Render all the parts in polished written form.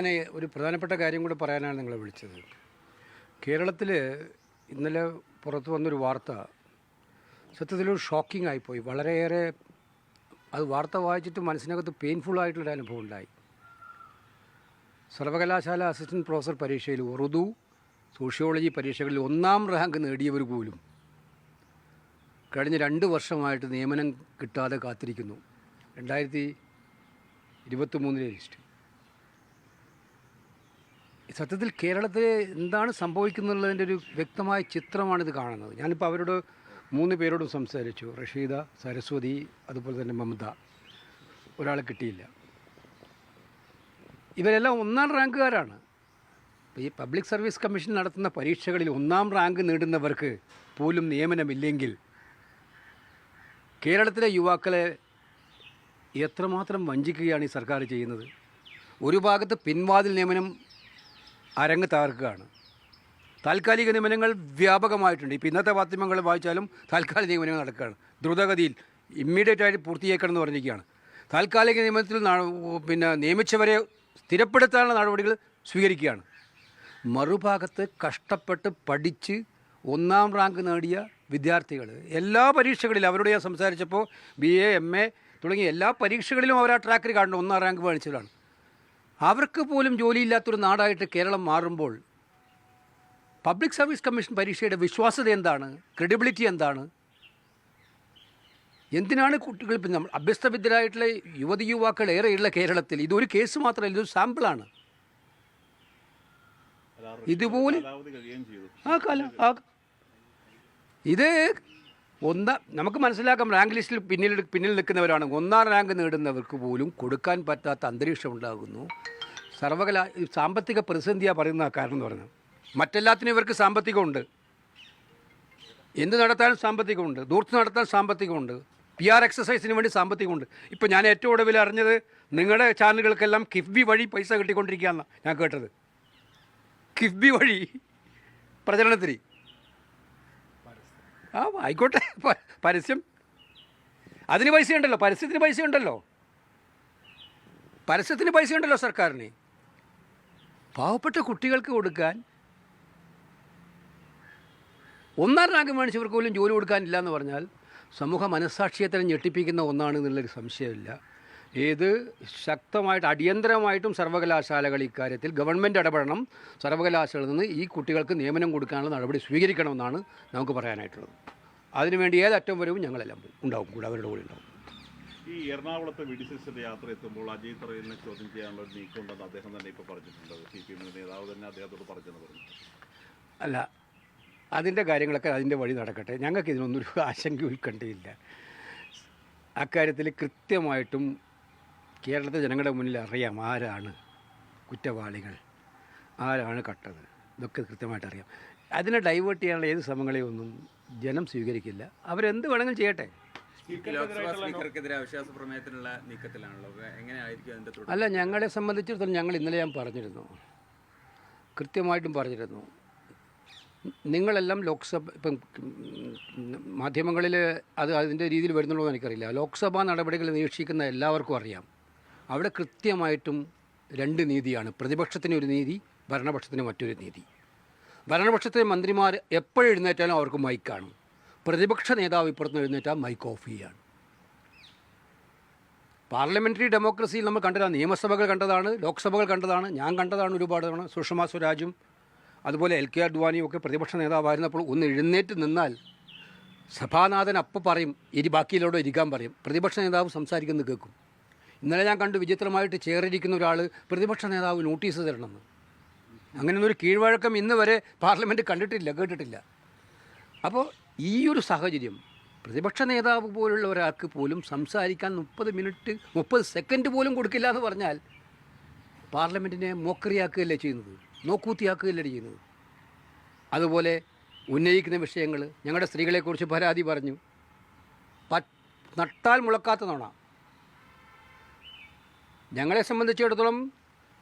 ഞാൻ ഒരു പ്രധാനപ്പെട്ട കാര്യം കൂടി പറയാനാണ് നിങ്ങളെ വിളിച്ചത്. കേരളത്തിൽ ഇന്നലെ പുറത്തു വന്നൊരു വാർത്ത സത്യത്തിലൊരു ഷോക്കിംഗ് ആയിപ്പോയി. വളരെയേറെ അത് വാർത്ത വായിച്ചിട്ട് മനസ്സിനകത്ത് പെയിൻഫുള്ളായിട്ടുള്ളൊരു അനുഭവം ഉണ്ടായി. സർവകലാശാല അസിസ്റ്റൻറ്റ് പ്രൊഫസർ പരീക്ഷയിൽ ഉറുദു, സോഷ്യോളജി പരീക്ഷകളിൽ 1ാം റാങ്ക് നേടിയവർ പോലും കഴിഞ്ഞ 2 വർഷമായിട്ട് നിയമനം കിട്ടാതെ കാത്തിരിക്കുന്നു. 2023 ലിസ്റ്റ്. സത്യത്തിൽ കേരളത്തിൽ എന്താണ് സംഭവിക്കുന്നുള്ളതിൻ്റെ ഒരു വ്യക്തമായ ചിത്രമാണിത് കാണുന്നത്. ഞാനിപ്പോൾ അവരോട് 3 പേരോടും സംസാരിച്ചു. റഷീദ, സരസ്വതി, അതുപോലെ തന്നെ മമത. ഒരാളെ കിട്ടിയില്ല. ഇവരെല്ലാം 1ാം റാങ്കുകാരാണ്. ഈ പബ്ലിക് സർവീസ് കമ്മീഷൻ നടത്തുന്ന പരീക്ഷകളിൽ 1ാം റാങ്ക് നേടുന്നവർക്ക് പോലും നിയമനമില്ലെങ്കിൽ കേരളത്തിലെ യുവാക്കളെ എത്രമാത്രം വഞ്ചിക്കുകയാണ് ഈ സർക്കാർ ചെയ്യുന്നത്. ഒരു ഭാഗത്ത് പിൻവാതിൽ നിയമനം അരങ്ങ് തകർക്കുകയാണ്. താൽക്കാലിക നിയമനങ്ങൾ വ്യാപകമായിട്ടുണ്ട്. ഇപ്പോൾ ഇന്നത്തെ മാധ്യമങ്ങൾ വായിച്ചാലും താൽക്കാലിക നിയമനങ്ങൾ നടക്കുകയാണ്. ദ്രുതഗതിയിൽ ഇമ്മീഡിയറ്റായിട്ട് പൂർത്തീകരിക്കണം എന്ന് പറഞ്ഞിരിക്കുകയാണ്. താൽക്കാലിക നിയമനത്തിൽ നിയമിച്ചവരെ സ്ഥിരപ്പെടുത്താനുള്ള നടപടികൾ സ്വീകരിക്കുകയാണ്. മറുഭാഗത്ത് കഷ്ടപ്പെട്ട് പഠിച്ച് 1ാം റാങ്ക് നേടിയ വിദ്യാർത്ഥികൾ എല്ലാ പരീക്ഷകളിലും അവരോട് ഞാൻ സംസാരിച്ചപ്പോൾ BA, MA തുടങ്ങിയ എല്ലാ പരീക്ഷകളിലും അവർ ആ ട്രാക്കിൽ കാണുന്നു 1ാം റാങ്ക് മേടിച്ചതാണ്. അവർക്ക് പോലും ജോലിയില്ലാത്തൊരു നാടായിട്ട് കേരളം മാറുമ്പോൾ പബ്ലിക് സർവീസ് കമ്മീഷൻ പരീക്ഷയുടെ വിശ്വാസ്യത എന്താണ്? ക്രെഡിബിലിറ്റി എന്താണ്? എന്തിനാണ് കുട്ടികൾ ഇപ്പം നമ്മൾ അഭ്യസ്തവിദ്യരായിട്ടുള്ള യുവതിയുവാക്കൾ ഏറെയുള്ള കേരളത്തിൽ ഇതൊരു കേസ് മാത്രമല്ല, ഇതൊരു സാമ്പിളാണ്. ഇതുപോലെ ഇത് നമുക്ക് മനസ്സിലാക്കാം. റാങ്ക് ലിസ്റ്റിൽ പിന്നിൽ നിൽക്കുന്നവരാണ്. 1ാം റാങ്ക് നേടുന്നവർക്ക് പോലും കൊടുക്കാൻ പറ്റാത്ത അന്തരീക്ഷം ഉണ്ടാകുന്നു. സാമ്പത്തിക പ്രതിസന്ധിയാണ് പറയുന്ന കാരണം എന്ന് പറഞ്ഞാൽ മറ്റെല്ലാത്തിനും ഇവർക്ക് സാമ്പത്തികമുണ്ട്. എന്ത് നടത്താനും സാമ്പത്തികമുണ്ട്, ദൂർത്ത് നടത്താൻ സാമ്പത്തികമുണ്ട്, PR എക്സസൈസിന് വേണ്ടി സാമ്പത്തികമുണ്ട്. ഇപ്പോൾ ഞാൻ ഏറ്റവും ഒടുവിൽ അറിഞ്ഞത് നിങ്ങളുടെ ചാനലുകൾക്കെല്ലാം കിഫ്ബി വഴി പൈസ കിട്ടിക്കൊണ്ടിരിക്കുകയെന്നാണ് ഞാൻ കേട്ടത്. കിഫ്ബി വഴി പ്രചരണത്തിന്. ആയിക്കോട്ടെ, പരസ്യം അതിന് പൈസയുണ്ടല്ലോ, പരസ്യത്തിന് പൈസയുണ്ടല്ലോ സർക്കാരിന്. പാവപ്പെട്ട കുട്ടികൾക്ക് കൊടുക്കാൻ 1ാം റാങ്ക് മേടിച്ചവർക്ക് പോലും ജോലി കൊടുക്കാനില്ല എന്ന് പറഞ്ഞാൽ സമൂഹ മനസ്സാക്ഷിയെ തന്നെ ഞെട്ടിപ്പിക്കുന്ന ഒന്നാണ് എന്നുള്ളൊരു സംശയമില്ല. ഏത് ശക്തമായിട്ട് അടിയന്തരമായിട്ടും സർവകലാശാലകൾ ഇക്കാര്യത്തിൽ ഗവൺമെൻറ് ഇടപെടണം. സർവകലാശാലയിൽ നിന്ന് ഈ കുട്ടികൾക്ക് നിയമനം കൊടുക്കാനുള്ള നടപടി സ്വീകരിക്കണമെന്നാണ് നമുക്ക് പറയാനായിട്ടുള്ളത്. അതിനുവേണ്ടി ഏതറ്റം വരവും ഞങ്ങളെല്ലാം ഉണ്ടാവും, കൂടെ അവരുടെ കൂടെ ഉണ്ടാവും. ഈ എറണാകുളത്തെ വിഡിസിന്റെ യാത്ര എത്തുമ്പോൾ അജയ് തറയിലിനെ ചോദ്യം ചെയ്യാനുള്ള ഒരു നീക്കമുണ്ടെന്ന് അദ്ദേഹം തന്നെ ഇപ്പോൾ പറഞ്ഞിട്ടുണ്ട്. CPM നേതാവ് തന്നെ അദ്ദേഹത്തോട് പറഞ്ഞെന്ന് പറഞ്ഞു. അല്ല, അതിൻ്റെ കാര്യങ്ങളൊക്കെ അതിൻ്റെ വഴി നടക്കട്ടെ. ഞങ്ങൾക്ക് ഇതിനൊന്നൊരു ആശങ്ക ഉത്കണ്ഠയില്ല. അക്കാര്യത്തിൽ കൃത്യമായിട്ടും കേരളത്തിലെ ജനങ്ങളുടെ മുന്നിൽ അറിയാം ആരാണ് കുറ്റവാളികൾ, ആരാണ് കട്ടത്, ഇതൊക്കെ കൃത്യമായിട്ട് അറിയാം. അതിനെ ഡൈവേർട്ട് ചെയ്യാനുള്ള ഏത് ശ്രമങ്ങളെയും ഒന്നും ജനം സ്വീകരിക്കില്ല. അവരെന്ത് വേണമെങ്കിലും ചെയ്യട്ടെ. അല്ല, ഞങ്ങളെ സംബന്ധിച്ചിടത്തോളം ഞങ്ങൾ ഇന്നലെ ഞാൻ പറഞ്ഞിരുന്നു, കൃത്യമായിട്ടും പറഞ്ഞിരുന്നു, നിങ്ങളെല്ലാം ലോക്സഭ ഇപ്പം മാധ്യമങ്ങളിൽ അതിൻ്റെ രീതിയിൽ വരുന്നുള്ളൂ എന്ന് എനിക്കറിയില്ല. ലോക്സഭാ നടപടികൾ നിരീക്ഷിക്കുന്ന എല്ലാവർക്കും അറിയാം. അവിടെ കൃത്യമായിട്ടും 2 നീതിയാണ്. പ്രതിപക്ഷത്തിന് ഒരു നീതി, ഭരണപക്ഷത്തിന് മറ്റൊരു നീതി. ഭരണപക്ഷത്തിലെ മന്ത്രിമാർ എപ്പോഴെഴുന്നേറ്റാലും അവർക്ക് മൈക്കാണ്. പ്രതിപക്ഷ നേതാവ് ഇപ്പുറത്ത് എഴുന്നേറ്റാൽ മൈക്ക് ഓഫ് ചെയ്യാണ്. പാർലമെൻ്ററി ഡെമോക്രസിയിൽ നമ്മൾ കണ്ടതാണ്. നിയമസഭകൾ കണ്ടതാണ്, ലോക്സഭകൾ കണ്ടതാണ്, ഞാൻ കണ്ടതാണ് ഒരുപാട് തവണ. സുഷമ സ്വരാജും അതുപോലെ LK അദ്വാനിയും ഒക്കെ പ്രതിപക്ഷ നേതാവായിരുന്നപ്പോൾ ഒന്ന് എഴുന്നേറ്റ് നിന്നാൽ സഭാനാഥൻ അപ്പം പറയും, ബാക്കിയിലോടെ ഇരിക്കാൻ പറയും. പ്രതിപക്ഷ നേതാവ് സംസാരിക്കുന്നത് കേൾക്കും. ഇന്നലെ ഞാൻ കണ്ടു വിചിത്രമായിട്ട് ചേറിയിരിക്കുന്ന ഒരാൾ പ്രതിപക്ഷ നേതാവ് നോട്ടീസ് തരണമെന്ന്. അങ്ങനെയൊന്നൊരു കീഴ്വഴക്കം ഇന്ന് വരെ പാർലമെൻറ്റ് കേട്ടിട്ടില്ല. അപ്പോൾ ഈ ഒരു സാഹചര്യം പ്രതിപക്ഷ നേതാവ് പോലുള്ള ഒരാൾക്ക് പോലും സംസാരിക്കാൻ 30 സെക്കൻഡ് പോലും കൊടുക്കില്ല എന്ന് പറഞ്ഞാൽ പാർലമെൻറ്റിനെ മോക്കറിയാക്കുകയല്ലേ ചെയ്യുന്നത്, നോക്കൂത്തിയാക്കുകയല്ലേ ചെയ്യുന്നത്. അതുപോലെ ഉന്നയിക്കുന്ന വിഷയങ്ങൾ, ഞങ്ങളുടെ സ്ത്രീകളെക്കുറിച്ച് പരാതി പറഞ്ഞു, നട്ടാൽ മുളക്കാത്ത നുണ. ഞങ്ങളെ സംബന്ധിച്ചിടത്തോളം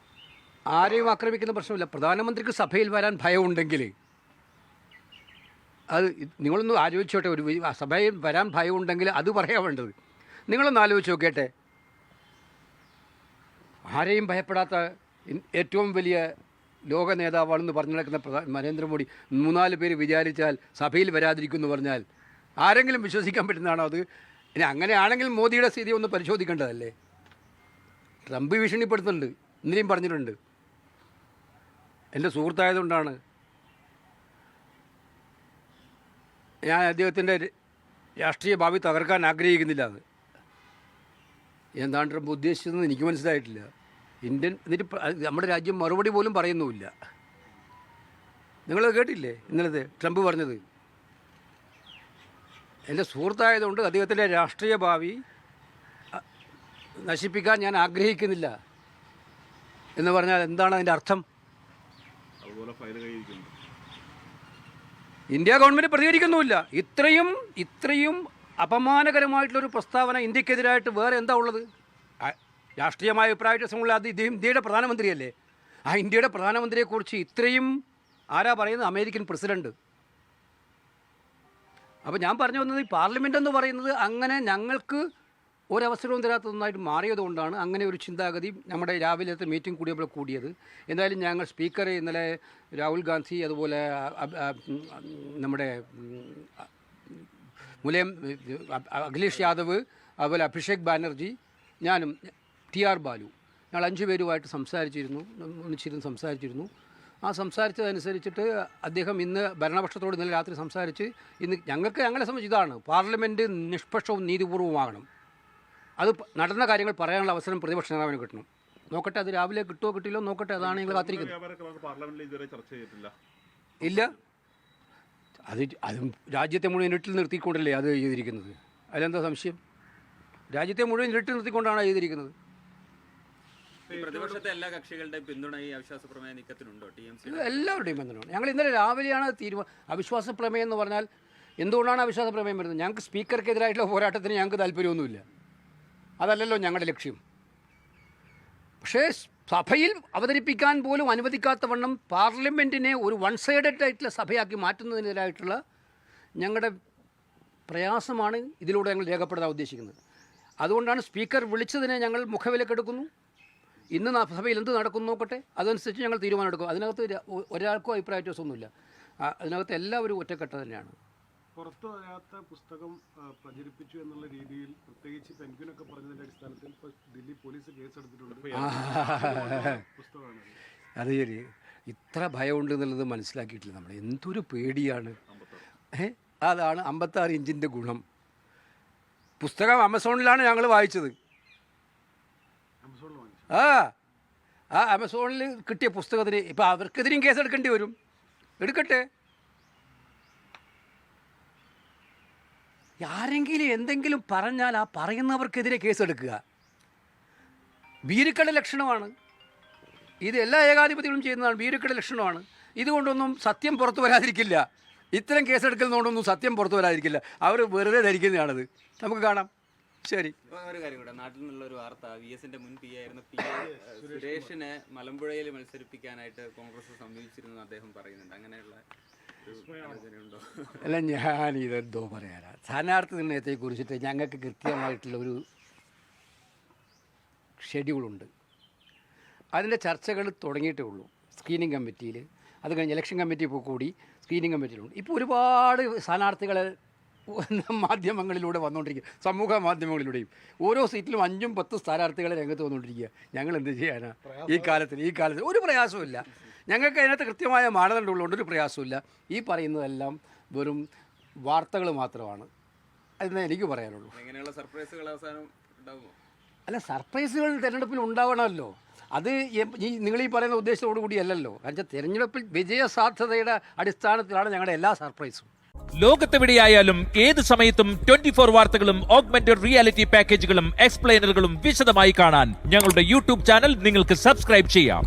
ആരെയും ആക്രമിക്കുന്ന പ്രശ്നമില്ല. പ്രധാനമന്ത്രിക്ക് സഭയിൽ വരാൻ ഭയമുണ്ടെങ്കിൽ അത് നിങ്ങളൊന്ന് ആലോചിച്ചോട്ടെ. ഒരു സഭയിൽ വരാൻ ഭയമുണ്ടെങ്കിൽ അത് പറയാൻ വേണ്ടത്. നിങ്ങളൊന്ന് ആലോചിച്ച് നോക്കട്ടെ. ആരെയും ഭയപ്പെടാത്ത ഏറ്റവും വലിയ ലോക നേതാവാണെന്ന് പറഞ്ഞു നടക്കുന്ന നരേന്ദ്രമോദി 3-4 പേര് വിചാരിച്ചാൽ സഭയിൽ വരാതിരിക്കുമെന്ന് പറഞ്ഞാൽ ആരെങ്കിലും വിശ്വസിക്കാൻ പറ്റുന്നതാണോ അത്? ഇനി അങ്ങനെയാണെങ്കിൽ മോദിയുടെ സ്ഥിതി ഒന്ന് പരിശോധിക്കേണ്ടതല്ലേ? ട്രംപ് ഭീഷണിപ്പെടുത്തുന്നുണ്ട്, ഇന്നലെയും പറഞ്ഞിട്ടുണ്ട്. എൻ്റെ സുഹൃത്തായതുകൊണ്ടാണ് ഞാൻ അദ്ദേഹത്തിൻ്റെ രാഷ്ട്രീയ ഭാവി തകർക്കാൻ ആഗ്രഹിക്കുന്നില്ല. അത് എന്താണ് ട്രംപ് ഉദ്ദേശിച്ചതെന്ന് എനിക്ക് മനസ്സിലായിട്ടില്ല. എന്നിട്ട് നമ്മുടെ രാജ്യം മറുപടി പോലും പറയുന്നുമില്ല. നിങ്ങൾ കേട്ടില്ലേ ഇന്നലത്തെ ട്രംപ് പറഞ്ഞത്? എൻ്റെ സുഹൃത്തായതുകൊണ്ട് അദ്ദേഹത്തിൻ്റെ രാഷ്ട്രീയ ഭാവി നശിപ്പിക്കാൻ ഞാൻ ആഗ്രഹിക്കുന്നില്ല എന്ന് പറഞ്ഞാൽ എന്താണ് അതിൻ്റെ അർത്ഥം? അതുപോലെ ഫയൽ കൈയിരിക്കുന്നു. ഇന്ത്യ ഗവൺമെൻറ് പ്രതികരിക്കുന്നുമില്ല. ഇത്രയും അപമാനകരമായിട്ടുള്ളൊരു പ്രസ്താവന ഇന്ത്യക്കെതിരായിട്ട് വേറെ എന്താ ഉള്ളത്? രാഷ്ട്രീയമായ അഭിപ്രായ വ്യത്യാസമുള്ള അത് ഇന്ത്യയുടെ പ്രധാനമന്ത്രിയല്ലേ? ആ ഇന്ത്യയുടെ പ്രധാനമന്ത്രിയെക്കുറിച്ച് ഇത്രയും ആരാ പറയുന്നത്? American president. അപ്പോൾ ഞാൻ പറഞ്ഞു വന്നത്, ഈ പാർലമെൻ്റ് എന്ന് പറയുന്നത് അങ്ങനെ ഞങ്ങൾക്ക് ഒരവസരവും തരാത്തതൊന്നായിട്ട് മാറിയതുകൊണ്ടാണ് അങ്ങനെ ഒരു ചിന്താഗതി നമ്മുടെ രാവിലത്തെ മീറ്റിംഗ് കൂടിയപ്പോൾ കൂടിയത്. എന്തായാലും ഞങ്ങൾ സ്പീക്കറെ ഇന്നലെ രാഹുൽ ഗാന്ധി, അതുപോലെ നമ്മുടെ മുലയം അഖിലേഷ് യാദവ്, അതുപോലെ അഭിഷേക് ബാനർജി, ഞാനും TR ബാലു, ഞങ്ങൾ 5 പേരുമായിട്ട് സംസാരിച്ചിരുന്നു. ആ സംസാരിച്ചതനുസരിച്ചിട്ട് അദ്ദേഹം ഇന്ന് ഭരണപക്ഷത്തോട് ഇന്നലെ രാത്രി സംസാരിച്ച് ഇന്ന് ഞങ്ങളെ സംബന്ധിച്ച് ഇതാണ്, പാർലമെൻറ്റ് നിഷ്പക്ഷവും നീതിപൂർവ്വമാകണം. അത് നടന്ന കാര്യങ്ങൾ പറയാനുള്ള അവസരം പ്രതിപക്ഷ നേതാവിന് കിട്ടണം. നോക്കട്ടെ, അത് രാവിലെ കിട്ടുമോ കിട്ടില്ലോ നോക്കട്ടെ. അതാണ് ഞങ്ങൾ കാത്തിരിക്കുന്നത്. പാർലമെന്റിൽ ഇതുവരെ ചർച്ച ചെയ്തിട്ടില്ല. ഇല്ല, അതും രാജ്യത്തെ മുഴുവൻ ഇരുട്ടിൽ നിർത്തിക്കൊണ്ടല്ലേ അത് ചെയ്തിരിക്കുന്നത്. അതിലെന്താ സംശയം? രാജ്യത്തെ മുഴുവൻ ഇരുട്ടിൽ നിർത്തിക്കൊണ്ടാണ് ചെയ്തിരിക്കുന്നത്. പ്രതിപക്ഷത്തെ എല്ലാ കക്ഷികളുടെയും പിന്തുണ ഈ അവിശ്വാസ പ്രമേയ നീക്കത്തിനുണ്ടോ? എല്ലാവരുടെയും പിന്തുണയാണ്. ഞങ്ങൾ ഇന്നലെ രാവിലെയാണ് അവിശ്വാസ പ്രമേയം എന്ന് പറഞ്ഞാൽ എന്തുകൊണ്ടാണ് അവിശ്വാസ പ്രമേയം വരുന്നത്? ഞങ്ങൾക്ക് സ്പീക്കർക്കെതിരായിട്ടുള്ള പോരാട്ടത്തിന് ഞങ്ങൾക്ക് താല്പര്യമൊന്നുമില്ല. അതല്ലല്ലോ ഞങ്ങളുടെ ലക്ഷ്യം. പക്ഷേ സഭയിൽ അവതരിപ്പിക്കാൻ പോലും അനുവദിക്കാത്തവണ്ണം പാർലമെൻറ്റിനെ ഒരു വൺ സൈഡഡ് ആയിട്ടുള്ള സഭയാക്കി മാറ്റുന്നതിനെതിരായിട്ടുള്ള ഞങ്ങളുടെ പ്രയാസമാണ് ഇതിലൂടെ ഞങ്ങൾ രേഖപ്പെടുത്താൻ ഉദ്ദേശിക്കുന്നത്. അതുകൊണ്ടാണ് സ്പീക്കർ വിളിച്ചതിനെ ഞങ്ങൾ മുഖവിലക്കെടുക്കുന്നു. ഇന്ന് സഭയിൽ എന്ത് നടക്കുന്നു നോക്കട്ടെ, അതനുസരിച്ച് ഞങ്ങൾ തീരുമാനമെടുക്കും. അതിനകത്ത് ഒരാൾക്കും അഭിപ്രായ വ്യത്യാസമൊന്നുമില്ല. അതിനകത്ത് എല്ലാവരും ഒറ്റക്കെട്ട തന്നെയാണ്. പുറത്തു വരാത്ത പുസ്തകം പ്രചരിപ്പിച്ചു എന്നുള്ള രീതിയിൽ പ്രത്യേകിച്ച് പെൻഗ്വിനൊക്കെ പറഞ്ഞതിൻ്റെ അടിസ്ഥാനത്തിൽ ഇപ്പോൾ ദില്ലി പോലീസ് കേസെടുത്തിട്ടുണ്ട്. പുസ്തകമാണ് അത് ശരി. ഇത്ര ഭയമുണ്ട് എന്നുള്ളത് മനസ്സിലാക്കിയിട്ടില്ല നമ്മൾ. എന്തൊരു പേടിയാണ്. അതാണ് 56 ഇഞ്ചിൻ്റെ ഗുണം. പുസ്തകം ആമസോണിലാണ് ഞങ്ങൾ വായിച്ചത്. ആമസോണിൽ കിട്ടിയ പുസ്തകത്തിന് ഇപ്പോൾ അവർക്കെതിരെയും കേസെടുക്കേണ്ടി വരും. എടുക്കട്ടെ. ആരെങ്കിലും എന്തെങ്കിലും പറഞ്ഞാൽ ആ പറയുന്നവർക്കെതിരെ കേസെടുക്കുക ഭീരുക്കളുടെ ലക്ഷണമാണ്. ഇത് എല്ലാ ഏകാധിപതികളും ചെയ്യുന്നതാണ്. ഭീരുക്കളുടെ ലക്ഷണമാണ്. ഇതുകൊണ്ടൊന്നും സത്യം പുറത്തു വരാതിരിക്കില്ല. ഇത്തരം കേസെടുക്കുന്നതുകൊണ്ടൊന്നും സത്യം പുറത്തു വരാതിരിക്കില്ല. അവർ വെറുതെ ധരിക്കുന്നതാണത്. നമുക്ക് കാണാം. ശരി. ഒരു കാര്യം കൂടെ, നാട്ടിൽ നിന്നുള്ള ഒരു വാർത്ത, VSന്റെ മുൻ PA ആയിരുന്ന സുരേഷിനെ മലമ്പുഴയിൽ മത്സരിപ്പിക്കാനായിട്ട് കോൺഗ്രസ് സമീപിച്ചിരുന്നു അദ്ദേഹം പറയുന്നുണ്ട്. അങ്ങനെയുള്ള അല്ല, ഞാനിതെന്തോ പറയാനാ. സ്ഥാനാർത്ഥി നിർണയത്തെ കുറിച്ചിട്ട് ഞങ്ങൾക്ക് കൃത്യമായിട്ടുള്ള ഒരു ഷെഡ്യൂളുണ്ട്. അതിൻ്റെ ചർച്ചകൾ തുടങ്ങിയിട്ടേ ഉള്ളൂ സ്ക്രീനിങ് കമ്മിറ്റിയിൽ. അത് കഴിഞ്ഞ് ഇലക്ഷൻ കമ്മിറ്റി ഇപ്പോൾ കൂടി സ്ക്രീനിങ് കമ്മിറ്റിയിലുണ്ട്. ഇപ്പോൾ ഒരുപാട് സ്ഥാനാർത്ഥികളെ മാധ്യമങ്ങളിലൂടെ വന്നുകൊണ്ടിരിക്കുക, സമൂഹ മാധ്യമങ്ങളിലൂടെയും. ഓരോ സീറ്റിലും 5-10 സ്ഥാനാർത്ഥികളെ രംഗത്ത് വന്നുകൊണ്ടിരിക്കുക. ഞങ്ങൾ എന്ത് ചെയ്യാനാ ഈ കാലത്ത്? ഒരു പ്രയാസമില്ല. ഞങ്ങൾക്ക് അതിനകത്ത് കൃത്യമായ മാനദണ്ഡമുള്ളതുകൊണ്ട് ഒരു പ്രയാസമില്ല. ഈ പറയുന്നതെല്ലാം വെറും വാർത്തകൾ മാത്രമാണ്. അതെന്നേ എനിക്ക് പറയാനുള്ളൂ. എങ്ങനെയുള്ള സർപ്രൈസുകൾ അവസാനം ഉണ്ടാകുമോ? അല്ല, സർപ്രൈസുകൾ തിരഞ്ഞെടുപ്പിൽ ഉണ്ടാവണമല്ലോ. അത് നിങ്ങൾ ഈ പറയുന്ന ഉദ്ദേശത്തോടു കൂടിയല്ലല്ലോ. കാരണം തിരഞ്ഞെടുപ്പിൽ വിജയസാധ്യതയുടെ അടിസ്ഥാനത്തിലാണ് ഞങ്ങളുടെ എല്ലാ സർപ്രൈസും. ലോകത്തെവിടെയായാലും ഏത് സമയത്തും 24 വാർത്തകളും ഓഗ്മെന്റഡ് റിയാലിറ്റി പാക്കേജുകളും എക്സ്പ്ലെയിനറുകളും വിശദമായി കാണാൻ ഞങ്ങളുടെ YouTube ചാനൽ നിങ്ങൾക്ക് സബ്സ്ക്രൈബ് ചെയ്യാം.